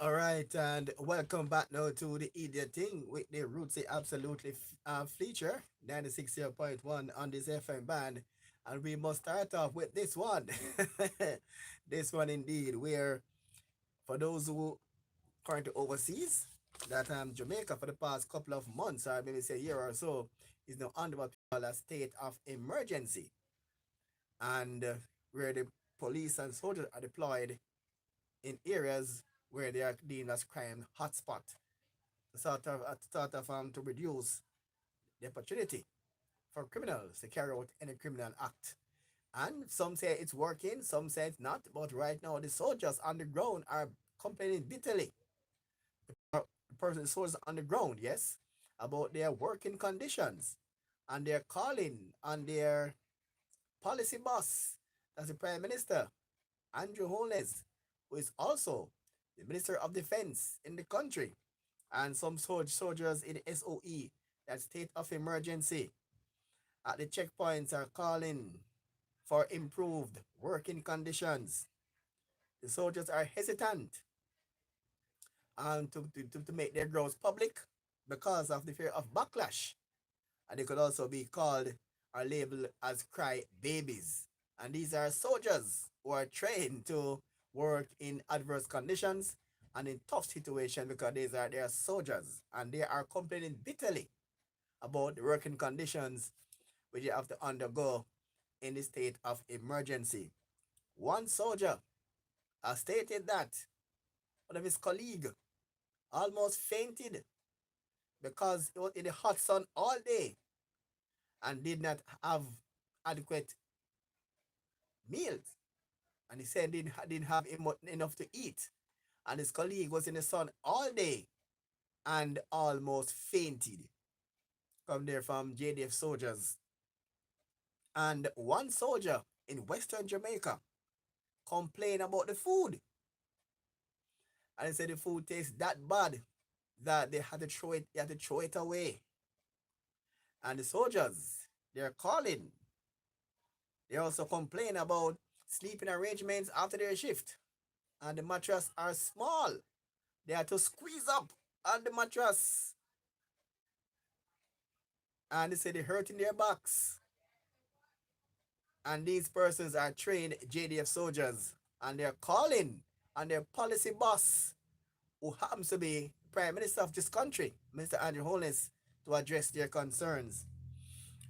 All right, and welcome back now to the Idiot Thing with the Rootsy Absolutely feature 96.1 on this FM band. And we must start off with this one. This one indeed, where for those who currently overseas, that Jamaica for the past couple of months, or maybe say a year or so, is now under what we call a state of emergency. And where the police and soldiers are deployed in areas where they are deemed as crime hotspot, to reduce the opportunity for criminals to carry out any criminal act. And some say it's working, some say it's not. But right now, the soldiers on the ground are complaining bitterly. The person, the soldiers on the ground, yes, about their working conditions, and they're calling on their policy boss, that's the Prime Minister Andrew Holness, who is also the Minister of Defense in the country, and some soldiers in the SOE, that state of emergency, at the checkpoints are calling for improved working conditions. The soldiers are hesitant and to make their growth public because of the fear of backlash. And they could also be called or labeled as cry babies. And these are soldiers who are trained to work in adverse conditions and in tough situations because they are soldiers and they are complaining bitterly about the working conditions which they have to undergo in the state of emergency. One soldier has stated that one of his colleagues almost fainted because he was in the hot sun all day and did not have adequate meals. And he said didn't have enough to eat. And his colleague was in the sun all day and almost fainted. Come there from JDF soldiers. And one soldier in Western Jamaica complained about the food. And he said the food tastes that bad that they had to throw it away. And the soldiers, they're calling. They also complain about sleeping arrangements after their shift. And the mattress are small. They have to squeeze up on the mattress. And they say they're hurting their backs. And these persons are trained JDF soldiers. And they're calling on their policy boss, who happens to be Prime Minister of this country, Mr. Andrew Holness, to address their concerns.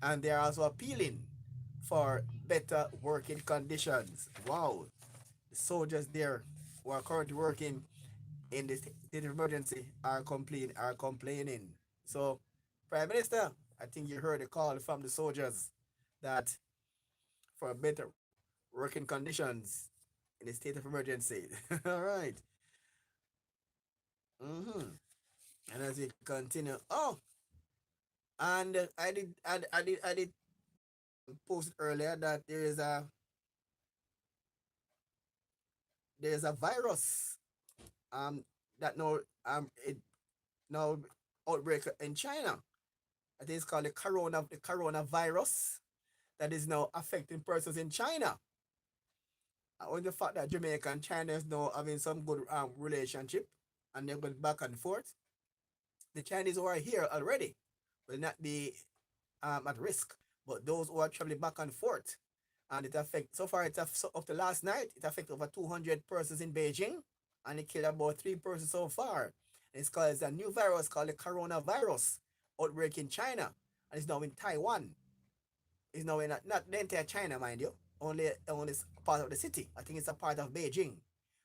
And they are also appealing for better working conditions. Wow. The soldiers there who are currently working in this state of emergency are complaining. So, Prime Minister, I think you heard a call from the soldiers that for better working conditions in the state of emergency. All right. Mm-hmm. And as we continue, and I did post earlier that there is a virus um that now it now outbreak in China. I think it's called the coronavirus that is now affecting persons in China. On the fact that Jamaica and China is now having some good relationship and they're going back and forth, the Chinese who are here already will not be at risk. But those who are traveling back and forth, and it affect so far so up to last night, it affected over 200 persons in Beijing, and it killed about 3 persons so far. And it's called a new virus called the coronavirus outbreak in China, and it's now in Taiwan. It's now in not the entire China, mind you, only part of the city. I think it's a part of Beijing,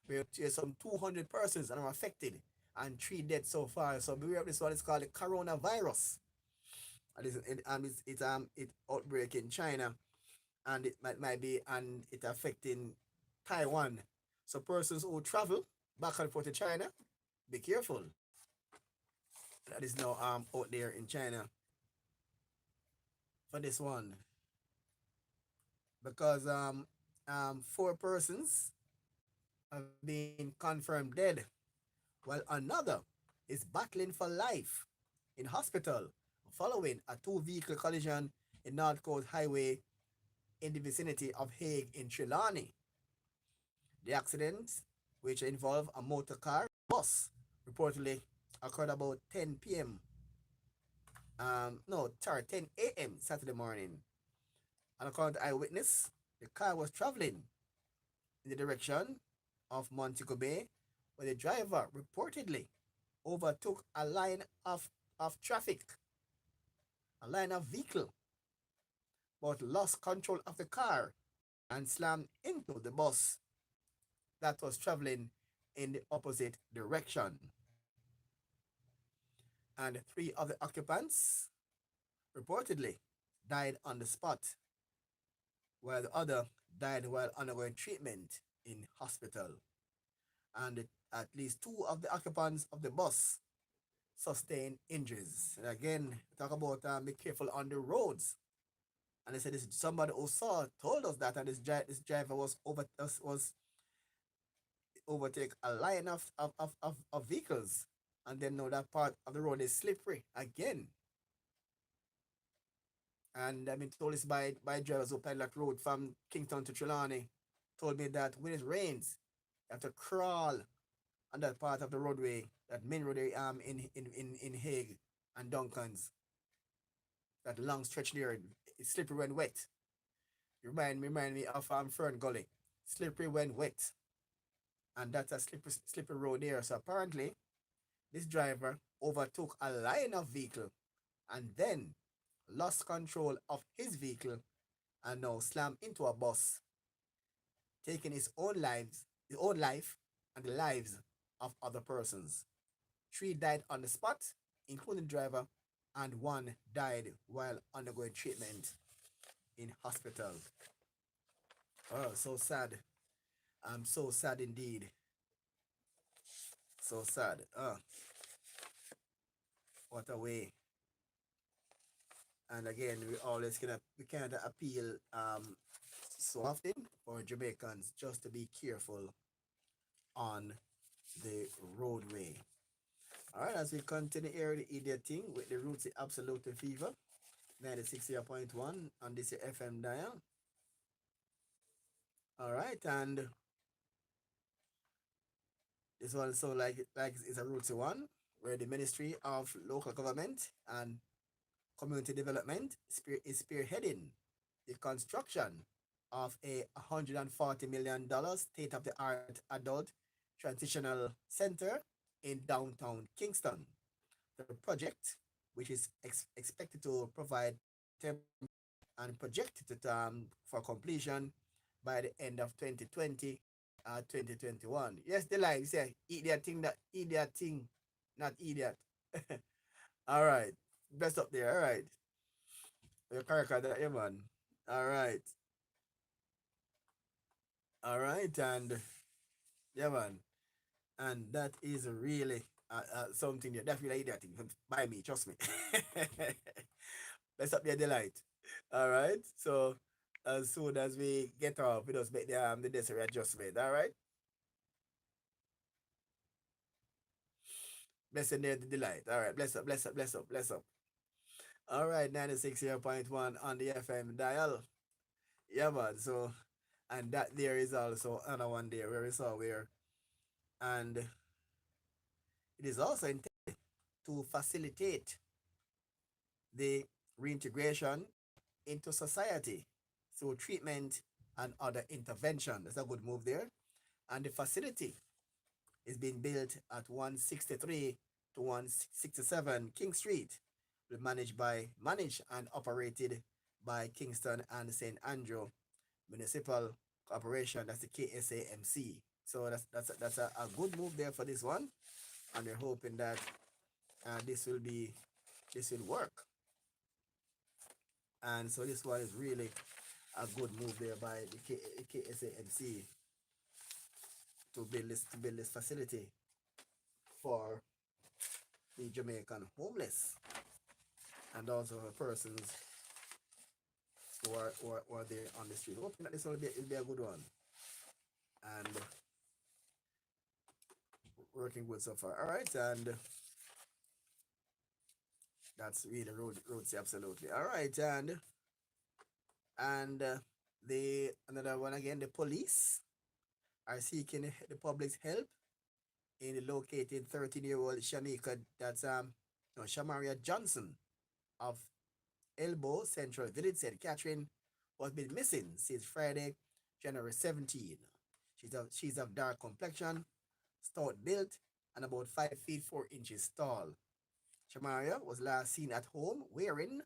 where there's some 200 persons that are affected and 3 dead so far. So beware of this one. It's called the coronavirus. And it outbreak in China, and it might be and it affecting Taiwan. So persons who travel back and forth to China, be careful. That is now out there in China for this one because 4 persons have been confirmed dead, while another is battling for life in hospital following a two-vehicle collision in North Coast Highway in the vicinity of Hague in Trelawney. The accident which involved a motor car bus. Reportedly occurred about 10 p.m. No, sorry, 10 a.m. Saturday morning. And according to eyewitness, the car was traveling in the direction of Montego Bay, where the driver reportedly overtook of traffic, a line of vehicle, but lost control of the car and slammed into the bus that was traveling in the opposite direction. And three of the occupants reportedly died on the spot, while the other died while undergoing treatment in hospital. And at least two of the occupants of the bus sustained injuries. And again, talk about be careful on the roads. And they said this somebody who saw told us that, and this driver was overtake a line of vehicles, and then know that part of the road is slippery again. And I've been told this by drivers who pedal that road from Kingston to Trelawney. Told me that when it rains, you have to crawl on that part of the roadway, that main roadway in Hague and Duncan's. That long stretch there, it's slippery when wet. Remind me of Fern Gully. Slippery when wet. And that's a slippery road there. So apparently, this driver overtook a line of vehicle and then lost control of his vehicle and now slammed into a bus, taking his own life, and the lives of other persons. Three died on the spot, including the driver, and one died while undergoing treatment in hospital. Oh, so sad. I'm so sad indeed. So sad. What a way. And again, we can't appeal so often for Jamaicans just to be careful on the roadway. All right, as we continue here the idiot thing with the Roots Absolute Fever, 96.1 on this FM dial. All right, and this one so like is a Roots one where the Ministry of Local Government and Community Development is spearheading the construction of a $140 million state-of-the-art adult transitional center in downtown Kingston. The project, which is expected to provide and projected for completion by the end of 2020 2021. Yes, the line say eat that thing, not idiot. All right. Best up there. All right. Your character that yeah, man. All right. All right. And yeah, man. And that is really something that definitely idiot thing by me, trust me. Best up there, delight. All right. So as soon as we get off, we just make the necessary adjustment. All right. Bless in there, the delight. All right. Bless up, bless up, bless up, bless up. All right. 96.1 on the FM dial. Yeah, man. So, and that there is also another one there where we saw where, and it is also intended to facilitate the reintegration into society through treatment and other intervention. That's a good move there. And the facility is being built at 163 to 167 King Street, managed and operated by Kingston and St. Andrew Municipal Corporation. That's the KSAMC. So that's a good move there for this one, and we're hoping that this will work. And so this one is really a good move there by the KSAMC to build this facility for the Jamaican homeless and also persons who are there on the street. Hoping that this will be a good one and working good so far. All right, and that's really roads absolutely. All right, and the another one again, the police are seeking the public's help in locating 13-year-old Shanika, that's no, Shamaria Johnson of Elbow Central Village, said Catherine was been missing since Friday, January 17. She's of dark complexion, stout built, and about 5 feet 4 inches tall. Shamaria was last seen at home wearing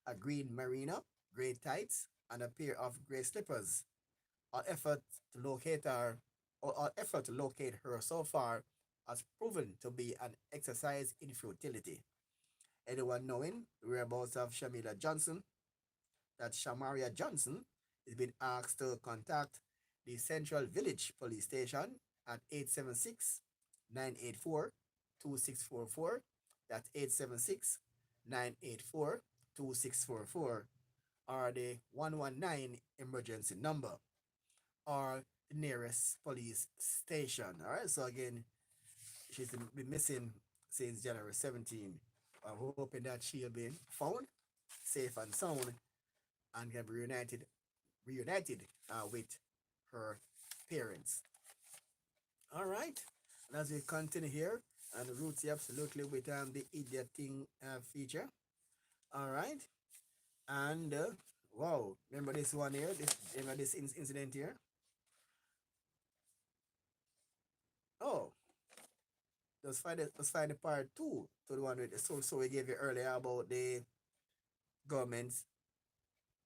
a green merino, gray tights, and a pair of gray slippers. Our effort to locate her, our effort to locate her so far has proven to be an exercise in futility. Anyone knowing the whereabouts of Shamila Johnson, that Shamaria Johnson, is being asked to contact the Central Village Police Station at 876-984-2644. That's 876-984-2644, or the 119 emergency number, or the nearest police station. All right, so again, she's been missing since January 17. I'm hoping that she'll be found safe and sound and can be reunited with her parents. All right, and as we continue here, and Rootsy absolutely with the idiot thing feature. All right, and wow, remember this one here? Remember this incident here? Oh, let's find the part two to the one with the so we gave you earlier about the government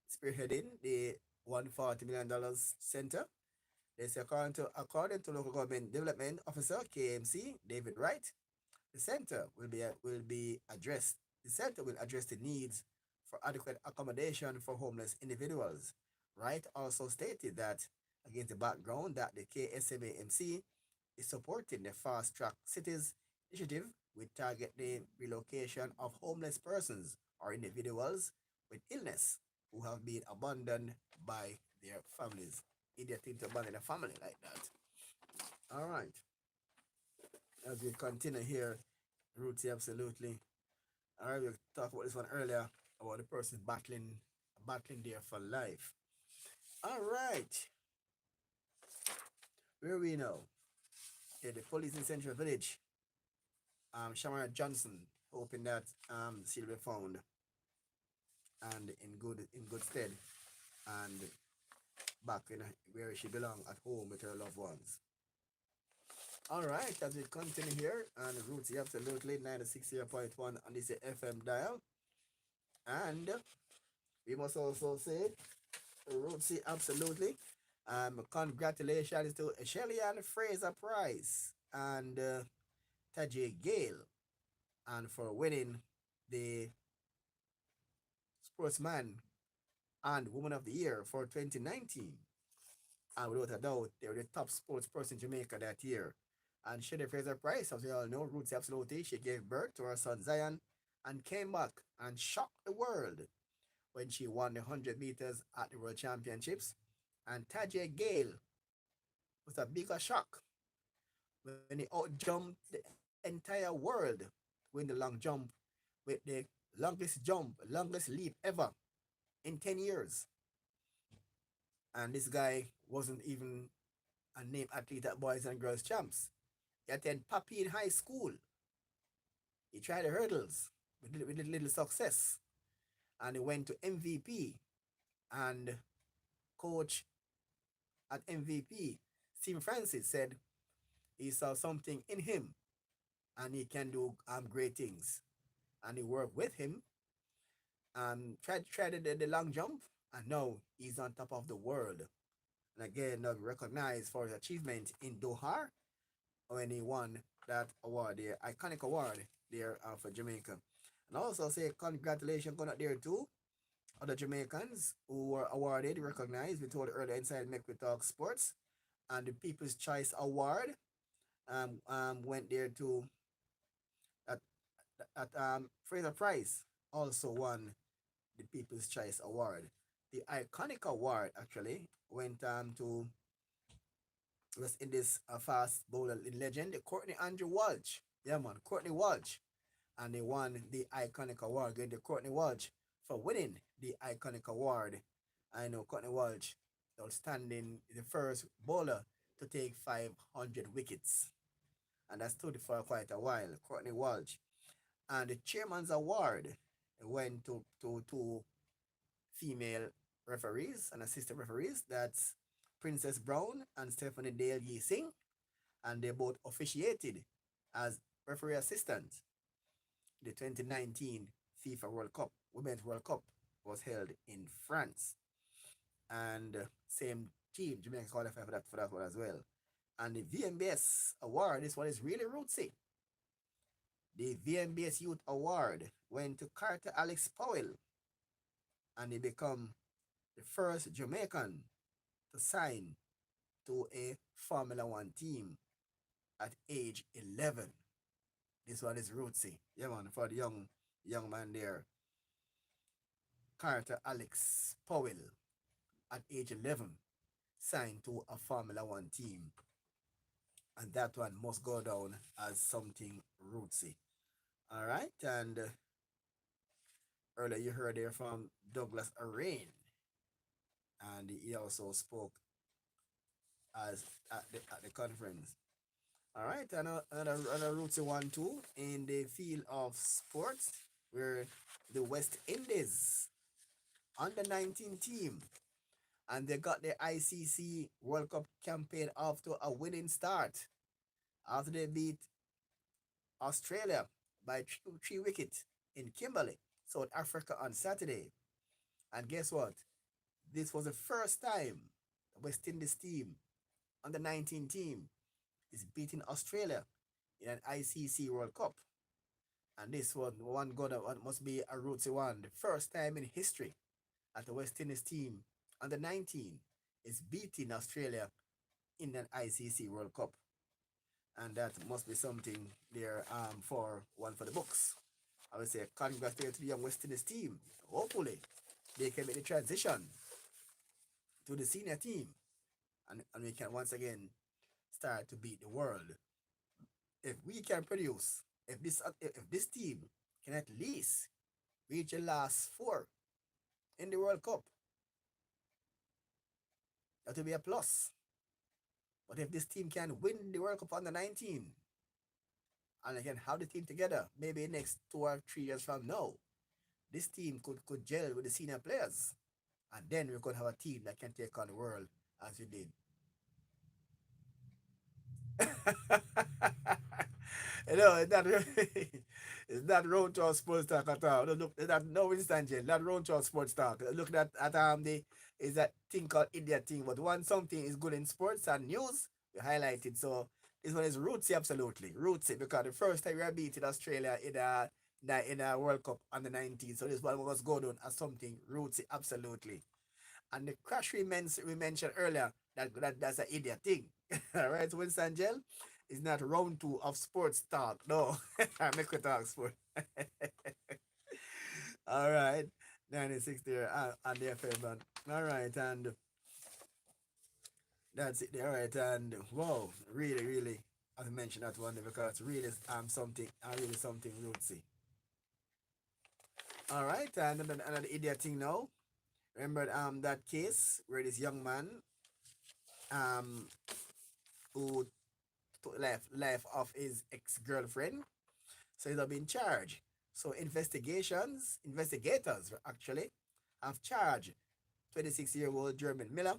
spearheading the $140 million center. They say according to local government development officer KMC David Wright, the center will be addressed. The center will address the needs for adequate accommodation for homeless individuals. Wright also stated that against the background that the KSMAMC is supporting the Fast Track Cities initiative, which target the relocation of homeless persons or individuals with illness who have been abandoned by their families. Idiot thing to abandon a family like that. All right. As we continue here, Rootsy absolutely. All right, we talked about this one earlier about the person battling there for life. All right. Where we know? Yeah, the police in Central Village, Shamara Johnson, hoping that she'll be found and in good stead and back in where she belongs at home with her loved ones. All right, as we continue here, and Rootsy absolutely 96.1 on this FM dial, and we must also say Rootsy absolutely. Congratulations to Shellyan Fraser Price and Tajay Gale, and for winning the Sportsman and Woman of the Year for 2019. And without a doubt, they were the top sports person in Jamaica that year. And Shelley Fraser Price, as we all know, roots absolutely, she gave birth to her son Zion and came back and shocked the world when she won the 100 meters at the World Championships. And Tajay Gale was a bigger shock when he outjumped the entire world to win the long jump with the longest leap ever in 10 years. And this guy wasn't even a named athlete at Boys and Girls Champs. He attended Papine High School. He tried the hurdles with little success. And he went to MVP. And coach at MVP, Steve Francis, said he saw something in him and he can do great things. And he worked with him and tried the long jump, and now he's on top of the world. And again, now recognized for his achievement in Doha when he won that award, the iconic award there for Jamaica. And also say congratulations going out there too other Jamaicans who were awarded, recognized. We told earlier inside Make We Talk Sports, and the People's Choice Award went there to Fraser Price also won the People's Choice Award. The iconic award actually went to was in this fast bowler legend, Courtney Andrew Walsh. Yeah, man, Courtney Walsh. And they won the iconic award. Going to Courtney Walsh for winning the iconic award. I know Courtney Walsh, outstanding, the first bowler to take 500 wickets. And that stood for quite a while. Courtney Walsh. And the chairman's award went to two female referees and assistant referees. That's Princess Brown and Stephanie Dale Yi Singh. And they both officiated as referee assistants. The 2019 FIFA World Cup, Women's World Cup, was held in France. And same team, Jamaica qualified for that one as well. And the VMBS award, this one is really rootsy. The VMBS Youth Award went to Carter Alex Powell, and he become the first Jamaican to sign to a Formula One team at age 11. This one is rootsy. Yeah, man, for the young man there. Carter Alex Powell at age 11 signed to a Formula One team. And that one must go down as something rootsy. All right, and earlier you heard there from Douglas Arain, and he also spoke as at the conference. All right, and another rootsy one too in the field of sports, where the West Indies under 19 team, and they got the ICC World Cup campaign off to a winning start after they beat Australia by three wickets in Kimberley, South Africa on Saturday. And guess what? This was the first time the West Indies team, under 19 team, is beating Australia in an ICC World Cup. And this one must be a rootsy one. The first time in history that the West Indies team under 19 is beating Australia in an ICC World Cup. And that must be something there for one for the books. I would say congratulations to the young West Indies team. Hopefully they can make the transition to the senior team, and we can once again start to beat the world. If we can produce, if this team can at least reach the last four in the World Cup, that will be a plus. But if this team can win the World Cup under 19, and they can have the team together, maybe next 2 or 3 years from now, this team could gel with the senior players. And then we could have a team that can take on the world as we did. It's not really, it's not round to our sports talk at all. Look, that no Winston Jail, not round to our sports talk. Look at the is that thing called idiot thing. But when something is good in sports and news, we highlight it. So this one is rootsy, absolutely rootsy, because the first time we are beating Australia in a World Cup under 19. So this one must go down as something rootsy, absolutely. And the crash we mentioned earlier, that's an idiot thing. All right, Winston Jail is not round two of sports talk. No, I make we talk sport. All right, 96 there and the FM man. All right, and that's it. All right, and wow, really, really, I have to mention that one because really really something rootsy. All right, and another idiot thing now. Remember that case where this young man um who life of his ex-girlfriend. So he's been charged. So investigators actually have charged 26-year-old Jermaine Miller,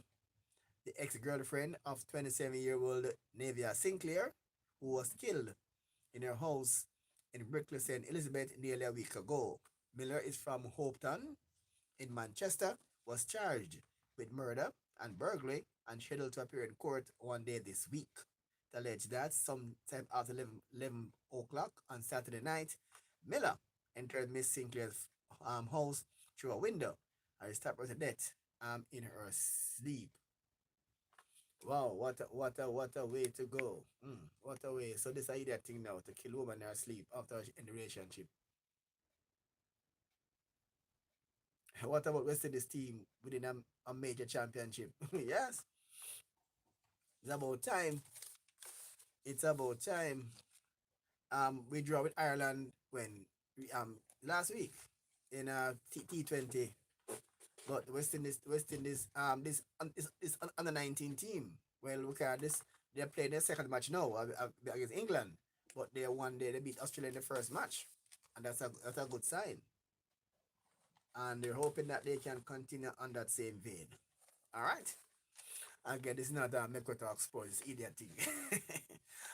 the ex-girlfriend of 27-year-old Nevia Sinclair, who was killed in her house in Brinkley, St. Elizabeth nearly a week ago. Miller is from Hopetoun in Manchester, was charged with murder and burglary and scheduled to appear in court one day this week. It alleged that sometime after 11 o'clock on Saturday night, Miller entered Miss Sinclair's house through a window and stabbed her to death in her sleep. Wow, what a way to go. What a way. So this is that thing now, to kill woman in her sleep after in the relationship. What about West Indies team within a major championship? Yes, it's about time. It's about time. We draw with Ireland when last week in T20, but West Indies this under 19 team. Well, look at this. They're playing their second match now against England, but they won. They beat Australia in the first match, and that's a good sign. And they're hoping that they can continue on that same vein. All right. Again, this is not a Micro Talk Sports idiot thing.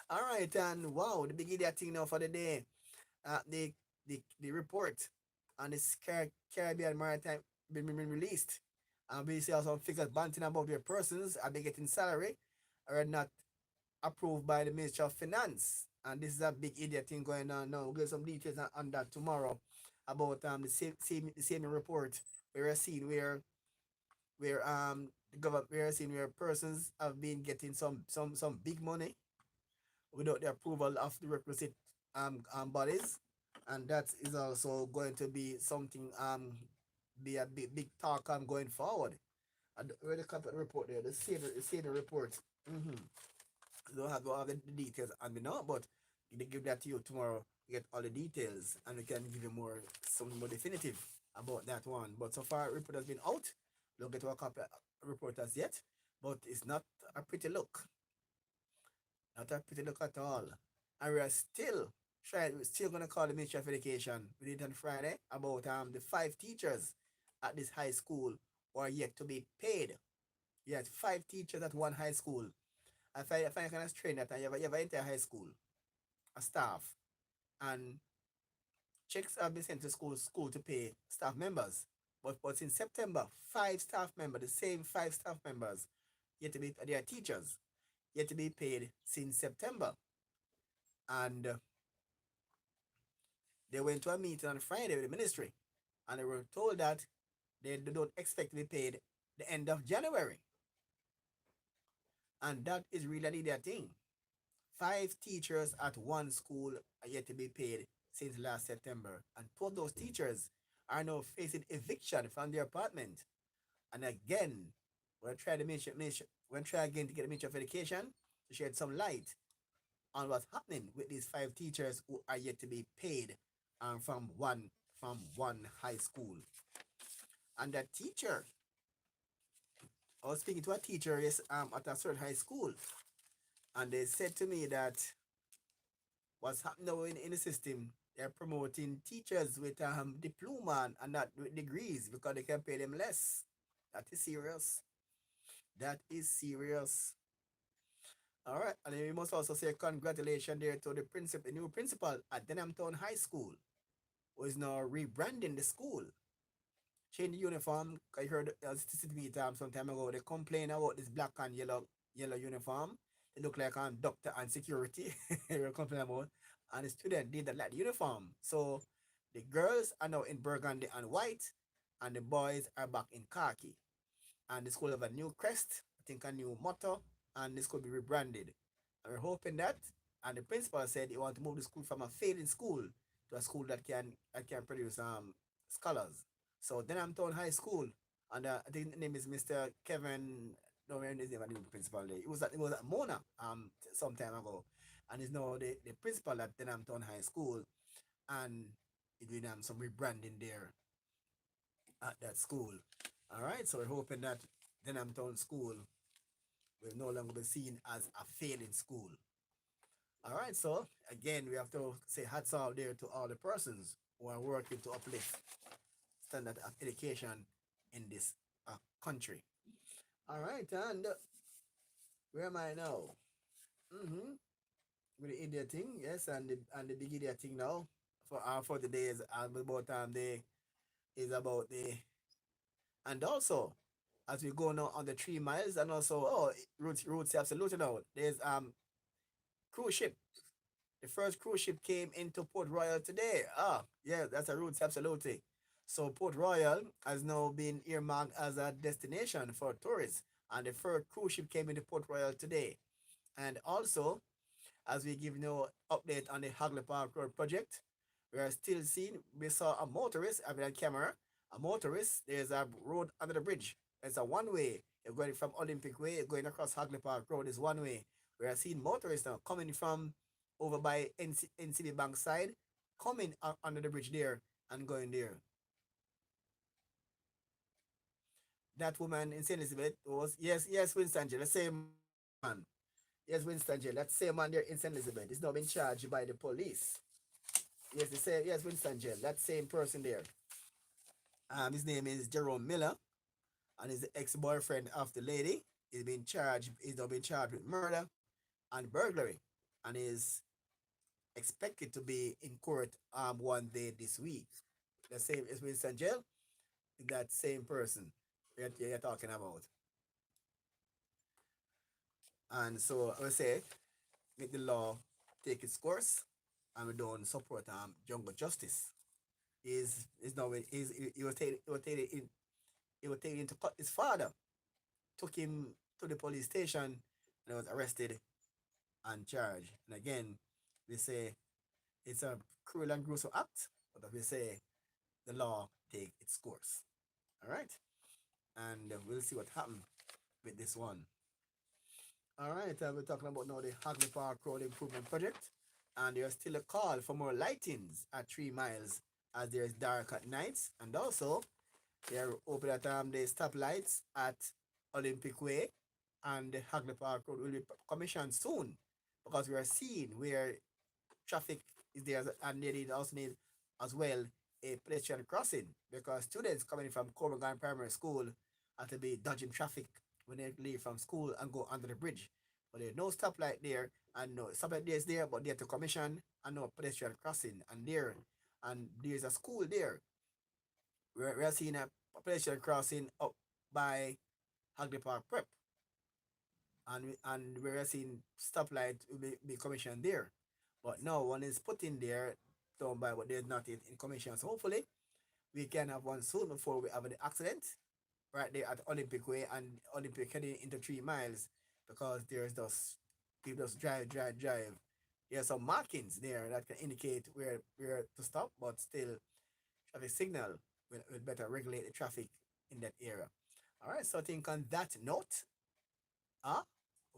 All right, and wow, the big idiot thing now for the day. The report on this Caribbean Maritime been released. And we see also figures banting about where persons are they getting salary are not approved by the Ministry of Finance. And this is a big idiot thing going on now. We'll get some details on that tomorrow about the same report where we're seeing where the government we're seeing where persons have been getting some big money without the approval of the requisite bodies, and that is also going to be something be a big talk going forward. And where the complete report there, the report. Mm-hmm. Don't have the details on me now, but they give that to you tomorrow. You get all the details, and we can give you something more definitive about that one. But so far, report has been out. Don't get to a copy report as yet, but it's not a pretty look. Not a pretty look at all. And we are still we're still gonna call the Ministry of Education. We did on Friday about the 5 teachers at this high school who are yet to be paid. Yes, 5 teachers at one high school. I find kind of strange that you have an entire high school, a staff, and checks have been sent to school to pay staff members. But in September, 5 staff members, the same 5 staff members, yet to be they are teachers, yet to be paid since September. And they went to a meeting on Friday with the ministry, and they were told that they don't expect to be paid the end of January. And that is really their thing. 5 teachers at one school are yet to be paid since last September. And 2 of those teachers are now facing eviction from their apartment. And again, we'll try again to get the Ministry of Education to shed some light on what's happening with these 5 teachers who are yet to be paid from one high school. And that teacher, I was speaking to a teacher yes, at a certain high school, and they said to me that what's happening now in the system, they're promoting teachers with diploma and not with degrees because they can pay them less. That is serious. That is serious. All right, and then we must also say congratulations there to the new principal at Nemeton High School, who is now rebranding the school. Change the uniform. I heard statistically some time ago they complain about this black and yellow uniform. It look like doctor and security. They were complaining about, and the student did not like the uniform. So the girls are now in burgundy and white, and the boys are back in khaki. And the school have a new crest, I think a new motto, and this could be rebranded. And we're hoping that. And the principal said he want to move the school from a failing school to a school that can produce scholars. So then I'm told high school, and I think the name is Mr. Kevin. No, his name I didn't principal there. It was at Mona some time ago, and he's now the principal at Denhamton High School, and he's doing some rebranding there at that school. All right, so we're hoping that Denhamton School will no longer be seen as a failing school. All right, so again, we have to say hats off there to all the persons who are working to uplift standard of education in this country. All right, and where am I now? Mm-hmm. With the idiot thing, yes, and the big idiot thing now for the days about the is about the and also as we go now on the 3 miles and also routes absolutely now. There's cruise ship. The first cruise ship came into Port Royal today. Yeah, that's a route absolutely. So Port Royal has now been earmarked as a destination for tourists, and the first cruise ship came into Port Royal today. And also, as we give no update on the Hagley Park Road project, we are still seeing, we saw a motorist, I mean on camera, a motorist, there's a road under the bridge. It's a one way. You're going from Olympic Way, you're going across Hagley Park Road is one way. We are seeing motorists now coming from over by NCB Bank side, coming under the bridge there and going there. That woman in St. Elizabeth was, yes, Winston, the same one. Yes, Winston Jail. That same man there in St. Elizabeth is now being charged by the police. Yes, the same. Yes, Winston Jail. That same person there. His name is Jerome Miller, and is the ex-boyfriend of the lady. He's been charged. He's now been charged with murder and burglary, and is expected to be in court one day this week. The same is Winston Jail. That same person you're talking about. And so I would say, make the law take its course, and we don't support jungle justice. Is now he was taken he was taken into his father took him to the police station and was arrested and charged. And again, we say it's a cruel and gruesome act, but we say the law take its course. All right, and we'll see what happens with this one. All right, we're talking about now the Hagley Park Road Improvement Project, and there's still a call for more lightings at 3 miles as there's dark at nights, and also they're hoping that the stoplights at Olympic Way and the Hagley Park Road will be commissioned soon, because we are seeing where traffic is there, and they need also need as well a pedestrian crossing, because students coming from Corbin Primary School have to be dodging traffic when they leave from school and go under the bridge. But there's no stoplight there, and no stoplight there is there, but they have to commission and no pedestrian crossing, and there's a school there. We're seeing a pedestrian crossing up by Hagley Park Prep, and we're seeing stoplight will be commissioned there. But no one is put in there down by, but there's not in commission. So hopefully we can have one soon before we have the accident right there at Olympic Way and Olympic heading into 3 miles, because there's those people just drive. There are some markings there that can indicate where to stop, but still traffic signal will better regulate the traffic in that area. All right, so I think on that note, uh,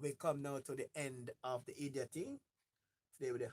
we come now to the end of the idiot thing. Today with the